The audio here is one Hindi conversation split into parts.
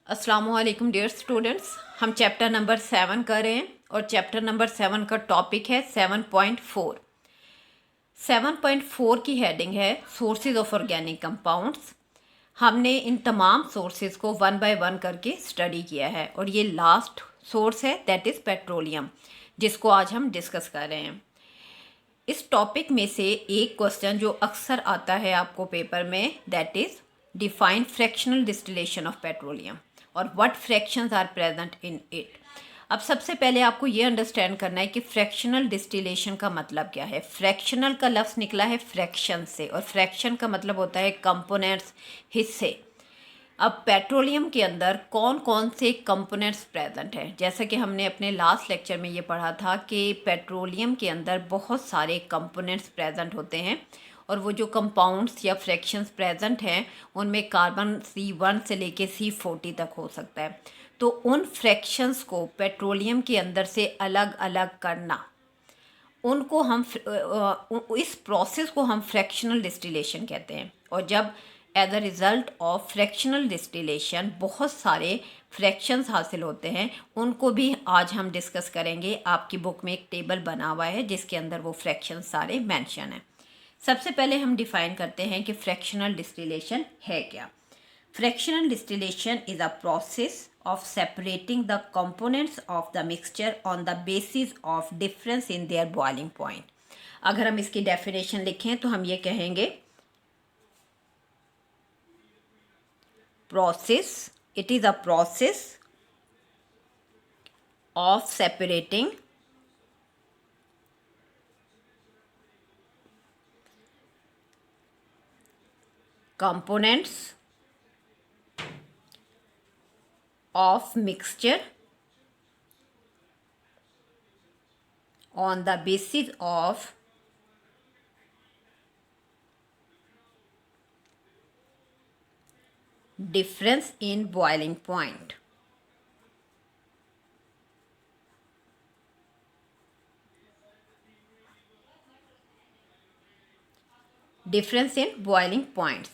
अस्सलामुअलैकुम डियर स्टूडेंट्स, हम चैप्टर नंबर 7 कर रहे हैं और चैप्टर नंबर 7 का टॉपिक है 7.4। 7.4 की हेडिंग है सोर्सेज ऑफ ऑर्गेनिक कंपाउंड्स। हमने इन तमाम सोर्सेज को वन बाय वन करके स्टडी किया है और ये लास्ट सोर्स है, दैट इज़ पेट्रोलियम, जिसको आज हम डिस्कस कर रहे हैं। इस टॉपिक में से एक क्वेश्चन जो अक्सर आता है आपको पेपर में, that is define fractional distillation of petroleum और what fractions are present in it. अब सबसे पहले आपको ये अंडरस्टैंड करना है कि फ्रैक्शनल डिस्टिलेशन का मतलब क्या है। फ्रैक्शनल का लफ्ज़ निकला है फ्रैक्शन से और फ्रैक्शन का मतलब होता है कंपोनेंट्स, हिस्से। अब पेट्रोलियम के अंदर कौन कौन से कंपोनेंट्स प्रेजेंट हैं, जैसा कि हमने अपने लास्ट लेक्चर में ये पढ़ा था कि पेट्रोलियम के अंदर बहुत सारे कंपोनेंट्स प्रेजेंट होते हैं और वो जो कंपाउंड्स या फ्रैक्शंस प्रेजेंट हैं उनमें कार्बन C1 से लेके C40 तक हो सकता है। तो उन फ्रैक्शंस को पेट्रोलियम के अंदर से अलग अलग करना, उनको हम इस प्रोसेस को हम फ्रैक्शनल डिस्टिलेशन कहते हैं। और जब as a result of fractional distillation बहुत सारे फ्रैक्शंस हासिल होते हैं, उनको भी आज हम डिस्कस करेंगे। आपकी बुक में एक टेबल बना हुआ है जिसके अंदर वो फ्रैक्शंस सारे मेंशन हैं। सबसे पहले हम डिफ़ाइन करते हैं कि फ्रैक्शनल डिस्टिलेशन है क्या। Fractional distillation is a process of separating the components of the mixture on the basis of difference in their boiling point. अगर हम इसकी डेफिनेशन लिखें तो हम ये कहेंगे process, it is a process of separating components of mixture on the basis of difference in boiling point. Difference in boiling points.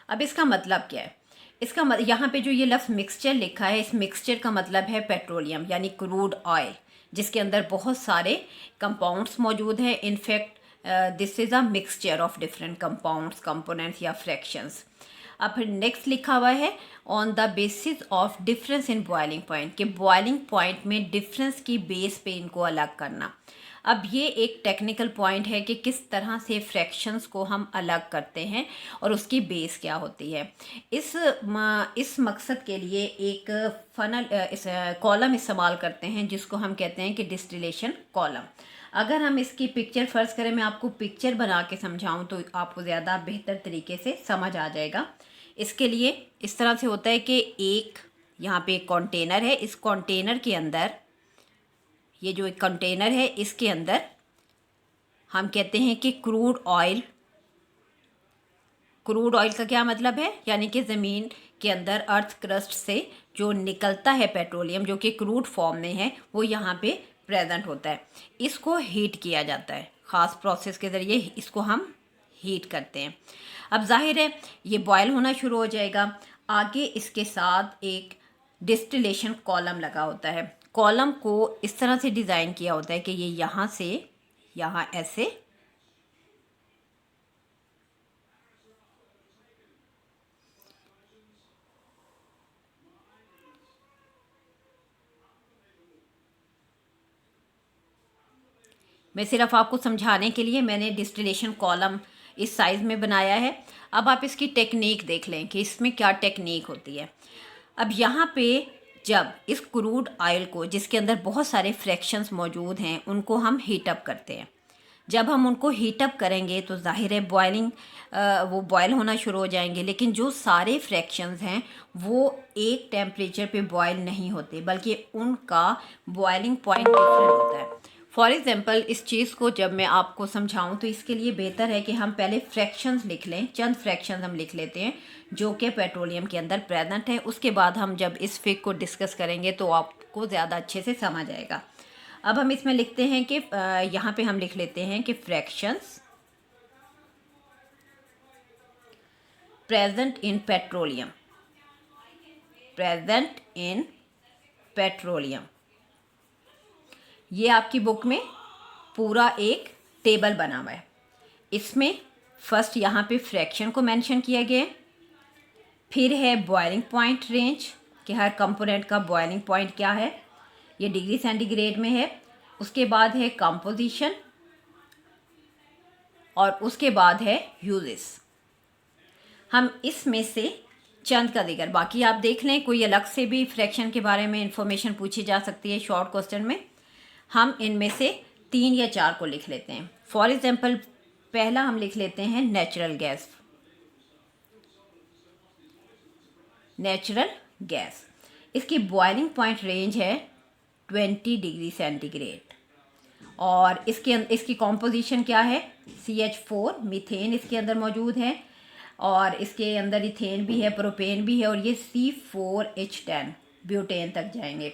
अब इसका मतलब क्या है? इसका यहाँ पे जो ये लफ्ज़ मिक्सचर लिखा है, इस मिक्सचर का मतलब है पेट्रोलियम यानी क्रूड ऑयल, जिसके अंदर बहुत सारे कंपाउंड्स मौजूद हैं। In fact this is a mixture of different compounds, components या फ्रैक्शंस। अब फिर नेक्स्ट लिखा हुआ है on the basis of difference in boiling point, कि बॉइलिंग पॉइंट में डिफरेंस की बेस पे इनको अलग करना। अब ये एक टेक्निकल पॉइंट है कि किस तरह से फ्रैक्शंस को हम अलग करते हैं और उसकी बेस क्या होती है। इस मकसद के लिए एक फनल इस कॉलम इस्तेमाल करते हैं जिसको हम कहते हैं कि डिस्टिलेशन कॉलम। अगर हम इसकी पिक्चर फ़र्ज़ करें, मैं आपको पिक्चर बना के समझाऊं तो आपको ज़्यादा बेहतर तरीके से समझ आ जाएगा। इसके लिए इस तरह से होता है कि एक यहाँ पे एक कंटेनर है, इस कंटेनर के अंदर, ये जो एक कंटेनर है इसके अंदर हम कहते हैं कि क्रूड ऑयल। क्रूड ऑयल का क्या मतलब है? यानी कि ज़मीन के अंदर अर्थ क्रस्ट से जो निकलता है पेट्रोलियम, जो कि क्रूड फॉर्म में है, वो यहाँ पे प्रेजेंट होता है। इसको हीट किया जाता है, ख़ास प्रोसेस के ज़रिए इसको हम हीट करते हैं। अब जाहिर है ये बॉयल होना शुरू हो जाएगा। आगे इसके साथ एक डिस्टिलेशन कॉलम लगा होता है। कॉलम को इस तरह से डिज़ाइन किया होता है कि ये यहाँ से यहाँ ऐसे मैं सिर्फ आपको समझाने के लिए मैंने डिस्टिलेशन कॉलम इस साइज़ में बनाया है। अब आप इसकी टेक्निक देख लें कि इसमें क्या टेक्निक होती है। अब यहाँ पे जब इस क्रूड ऑयल को, जिसके अंदर बहुत सारे फ्रैक्शंस मौजूद हैं, उनको हम हीटअप करते हैं। जब हम उनको हीटअप करेंगे तो जाहिर है वो बॉयल होना शुरू हो जाएंगे। लेकिन जो सारे फ्रैक्शंस हैं वो एक टेम्परेचर पे बॉयल नहीं होते, बल्कि उनका बॉयलिंग पॉइंट डिफरेंट होता है। फॉर एग्ज़ाम्पल, इस चीज़ को जब मैं आपको समझाऊं तो इसके लिए बेहतर है कि हम पहले फ्रैक्शंस लिख लें। चंद फ्रैक्शंस हम लिख लेते हैं जो कि पेट्रोलियम के अंदर प्रेजेंट है। उसके बाद हम जब इस फिग को डिस्कस करेंगे तो आपको ज़्यादा अच्छे से समझ आएगा। अब हम इसमें लिखते हैं कि यहाँ पे हम लिख लेते हैं कि fractions present in petroleum, present in petroleum. ये आपकी बुक में पूरा एक टेबल बना हुआ है। इसमें फर्स्ट यहाँ पे फ्रैक्शन को मेंशन किया गया है, फिर है बॉइलिंग पॉइंट रेंज कि हर कंपोनेंट का बॉइलिंग पॉइंट क्या है, ये डिग्री सेंटीग्रेड में है। उसके बाद है कंपोजिशन और उसके बाद है यूजेस। हम इसमें से चंद का जिक्र, बाकी आप देख लें, कोई अलग से भी फ्रैक्शन के बारे में इंफॉर्मेशन पूछी जा सकती है शॉर्ट क्वेश्चन में। हम इनमें से 3 या 4 को लिख लेते हैं। फॉर एग्जांपल पहला हम लिख लेते हैं नेचुरल गैस। नेचुरल गैस, इसकी बॉइलिंग पॉइंट रेंज है 20 डिग्री सेंटीग्रेड और इसकी कॉम्पोजिशन क्या है, CH4 मीथेन इसके अंदर मौजूद है और इसके अंदर इथेन भी है, प्रोपेन भी है और ये C4H10 ब्यूटेन तक जाएंगे।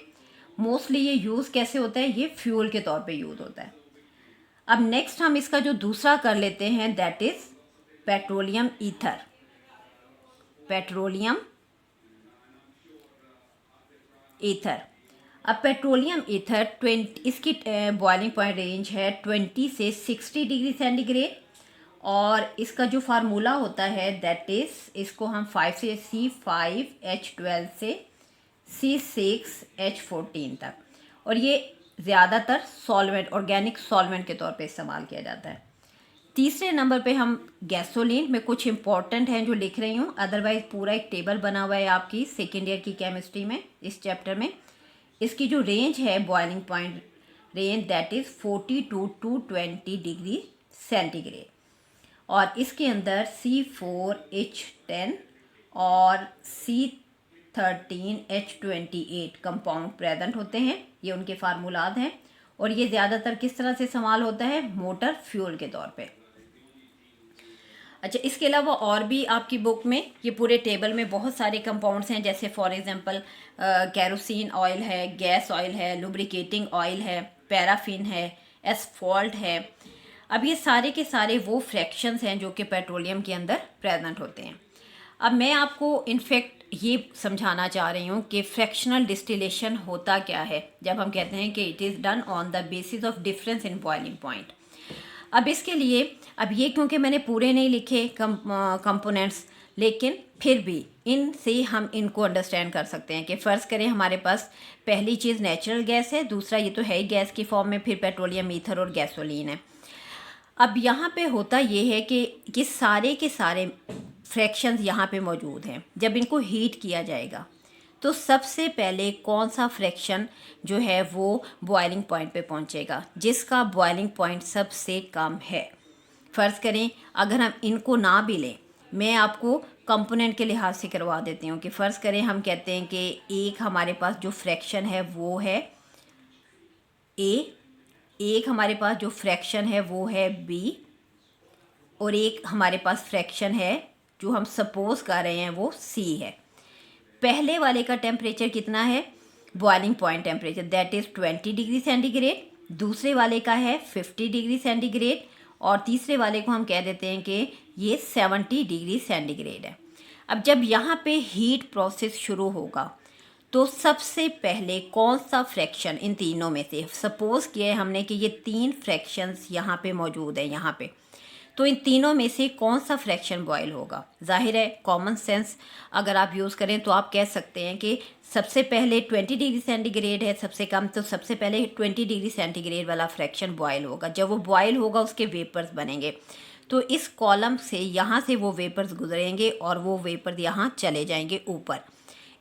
मोस्टली ये यूज़ कैसे होता है, ये फ्यूल के तौर पे यूज़ होता है। अब नेक्स्ट हम इसका जो दूसरा कर लेते हैं that is petroleum ether. Petroleum ether, अब पेट्रोलियम ईथर 20, इसकी बॉइलिंग पॉइंट रेंज है 20 से 60 डिग्री सेंटीग्रेड और इसका जो फार्मूला होता है दैट इज़, इसको हम 5 से C5H12 से C6H14 तक, और ये ज़्यादातर सॉल्वेंट, ऑर्गेनिक सॉल्वेंट के तौर पे इस्तेमाल किया जाता है। तीसरे नंबर पे हम गैसोलीन में कुछ इंपॉर्टेंट हैं जो लिख रही हूँ, अदरवाइज़ पूरा एक टेबल बना हुआ है आपकी सेकेंड ईयर की केमिस्ट्री में, इस चैप्टर में। इसकी जो रेंज है boiling point range that is 42 to 20 degree centigrade और इसके अंदर C4H10 और C13H28 कंपाउंड प्रेजेंट होते हैं। ये उनके फार्मूलाद हैं और ये ज़्यादातर किस तरह से इस्तेमाल होता है, मोटर फ्यूल के तौर पे। अच्छा, इसके अलावा और भी आपकी बुक में ये पूरे टेबल में बहुत सारे कंपाउंड्स हैं, जैसे फॉर एग्जांपल केरोसिन ऑयल है, गैस ऑयल है, लुब्रिकेटिंग ऑयल है, पैराफिन है, एसफॉल्ट है। अब ये सारे के सारे वो फ्रैक्शंस हैं जो कि पेट्रोलियम के अंदर प्रेजेंट होते हैं। अब मैं आपको इनफैक्ट ये समझाना चाह रही हूँ कि फ्रैक्शनल डिस्टिलेशन होता क्या है, जब हम कहते हैं कि it is done on the basis of difference in boiling point. अब इसके लिए, अब ये क्योंकि मैंने पूरे नहीं लिखे कंपोनेंट्स, लेकिन फिर भी इनसे हम इनको अंडरस्टैंड कर सकते हैं कि फ़र्ज़ करें हमारे पास पहली चीज़ नेचुरल गैस है, दूसरा ये तो है ही गैस की फॉर्म में, फिर पेट्रोलियम ईथर और गैसोलीन है। अब यहाँ पे होता ये है कि ये सारे के सारे फ्रैक्शंस यहाँ पे मौजूद हैं। जब इनको हीट किया जाएगा तो सबसे पहले कौन सा फ्रैक्शन जो है वो बॉइलिंग पॉइंट पे पहुँचेगा, जिसका बॉइलिंग पॉइंट सबसे कम है। फ़र्ज़ करें अगर हम इनको ना भी लें, मैं आपको कंपोनेंट के लिहाज से करवा देती हूँ कि फ़र्ज़ करें हम कहते हैं कि एक हमारे पास जो फ्रैक्शन है वो है ए, एक हमारे पास जो फ्रैक्शन है वो है बी और एक हमारे पास फ्रैक्शन है जो हम सपोज कर रहे हैं वो सी है। पहले वाले का टेम्परेचर कितना है, boiling point temperature that is 20 degree centigrade, दूसरे वाले का है 50 डिग्री सेंटीग्रेड और तीसरे वाले को हम कह देते हैं कि ये 70 डिग्री सेंटीग्रेड है। अब जब यहाँ पे हीट प्रोसेस शुरू होगा तो सबसे पहले कौन सा फ्रैक्शन इन तीनों में से, सपोज किया है हमने कि ये 3 फ्रैक्शंस यहाँ पे मौजूद हैं यहाँ पे, तो इन तीनों में से कौन सा फ्रैक्शन बॉयल होगा। जाहिर है कॉमन सेंस अगर आप यूज़ करें तो आप कह सकते हैं कि सबसे पहले 20 डिग्री सेंटीग्रेड है सबसे कम, तो सबसे पहले 20 डिग्री सेंटीग्रेड वाला फ्रैक्शन बॉयल होगा। जब वो बॉयल होगा उसके वेपर्स बनेंगे, तो इस कॉलम से यहाँ से वो वेपर्स गुजरेंगे और वो वेपर्स यहाँ चले जाएंगे ऊपर।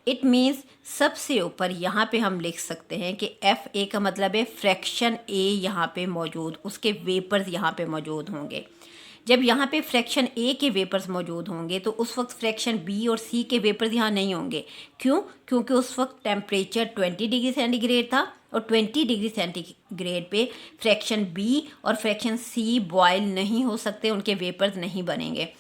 इट मीन्स सबसे ऊपर यहाँ पे हम लिख सकते हैं कि FA का मतलब है फ्रैक्शन A यहाँ पे मौजूद, उसके वेपर्स यहाँ पे मौजूद होंगे। जब यहाँ पे फ्रैक्शन A के वेपर्स मौजूद होंगे तो उस वक्त फ्रैक्शन B और C के वेपर्स यहाँ नहीं होंगे। क्यों? क्योंकि उस वक्त टेम्परेचर 20 डिग्री सेंटीग्रेड था और 20 डिग्री सेंटीग्रेड पे फ्रैक्शन B और फ्रैक्शन C बॉयल नहीं हो सकते, उनके वेपर्स नहीं बनेंगे।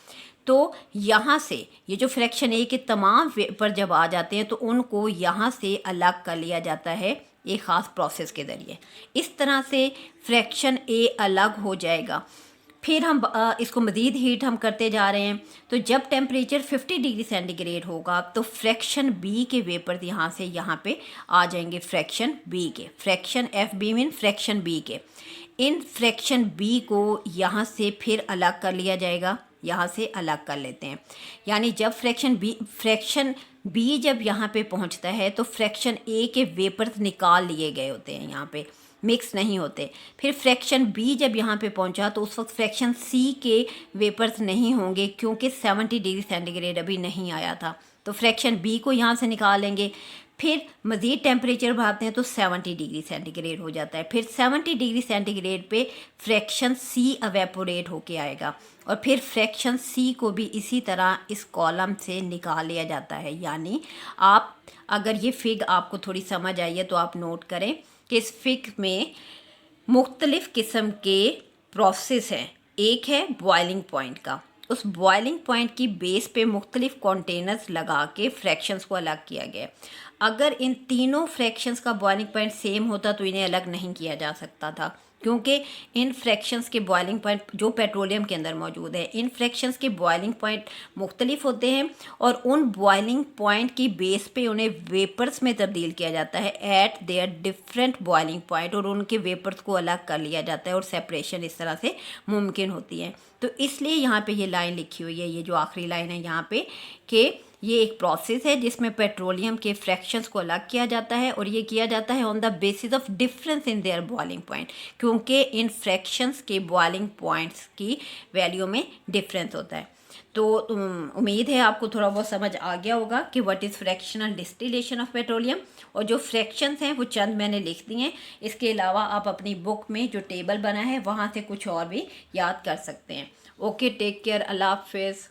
तो यहाँ से ये जो फ्रैक्शन A के तमाम वेपर जब आ जाते हैं तो उनको यहाँ से अलग कर लिया जाता है एक ख़ास प्रोसेस के ज़रिए। इस तरह से फ्रैक्शन A अलग हो जाएगा। फिर हम इसको मज़ीद हीट हम करते जा रहे हैं। तो जब टेम्परेचर 50 डिग्री सेंटीग्रेड होगा तो फ्रैक्शन बी के वेपर यहाँ से यहाँ पे आ जाएंगे, फ्रैक्शन बी के, fraction f b mean fraction b के। इन फ्रैक्शन बी को यहाँ से फिर अलग कर लिया जाएगा, यहाँ से अलग कर लेते हैं। यानी जब फ्रैक्शन बी जब यहाँ पे पहुँचता है तो फ्रैक्शन ए के वेपर्स निकाल लिए गए होते हैं, यहाँ पे मिक्स नहीं होते। फिर फ्रैक्शन बी जब यहाँ पे पहुँचा तो उस वक्त फ्रैक्शन सी के वेपर्स नहीं होंगे क्योंकि 70 डिग्री सेंटीग्रेड अभी नहीं आया था। तो फ्रैक्शन बी को यहाँ से निकालेंगे। फिर मज़ीद टेम्परेचर बढ़ाते हैं तो 70 डिग्री सेंटीग्रेड हो जाता है। फिर 70 डिग्री सेंटीग्रेड पे फ्रैक्शन सी अवेपोरेट होके आएगा और फिर फ्रैक्शन सी को भी इसी तरह इस कॉलम से निकाल लिया जाता है। यानी आप अगर ये फिग आपको थोड़ी समझ आई है तो आप नोट करें कि इस फिग में मुख्तलिफ़ किस्म के प्रोसेस हैं। एक है बॉइलिंग पॉइंट का, उस बॉइलिंग पॉइंट की बेस पे मुख्तलिफ़ कंटेनर्स लगा के फ्रैक्शंस को अलग किया गया। अगर इन तीनों फ्रैक्शंस का बॉइलिंग पॉइंट सेम होता तो इन्हें अलग नहीं किया जा सकता था, क्योंकि इन फ्रैक्शंस के बॉइलिंग पॉइंट जो पेट्रोलियम के अंदर मौजूद है, इन फ्रैक्शंस के बॉइलिंग पॉइंट मुख्तलिफ होते हैं और उन बॉइलिंग पॉइंट की बेस पे उन्हें वेपर्स में तब्दील किया जाता है eight their different boiling point, और उनके वेपर्स को अलग कर लिया जाता है और सेपरेशन इस तरह से मुमकिन होती है। तो इसलिए यहाँ पे ये लाइन लिखी हुई है, ये जो आखिरी लाइन है यहाँ पे, कि ये एक प्रोसेस है जिसमें पेट्रोलियम के फ्रैक्शंस को अलग किया जाता है और ये किया जाता है on the basis of difference in their boiling point, क्योंकि इन फ्रैक्शंस के बॉइलिंग पॉइंट्स की वैल्यू में डिफरेंस होता है। तो उम्मीद है आपको थोड़ा बहुत समझ आ गया होगा कि what is fractional distillation of petroleum. और जो फ्रैक्शंस हैं वो चंद मैंने लिख दिए हैं, इसके अलावा आप अपनी बुक में जो टेबल बना है वहाँ से कुछ और भी याद कर सकते हैं। ओके, टेक केयर, अल्लाह हाफिज़।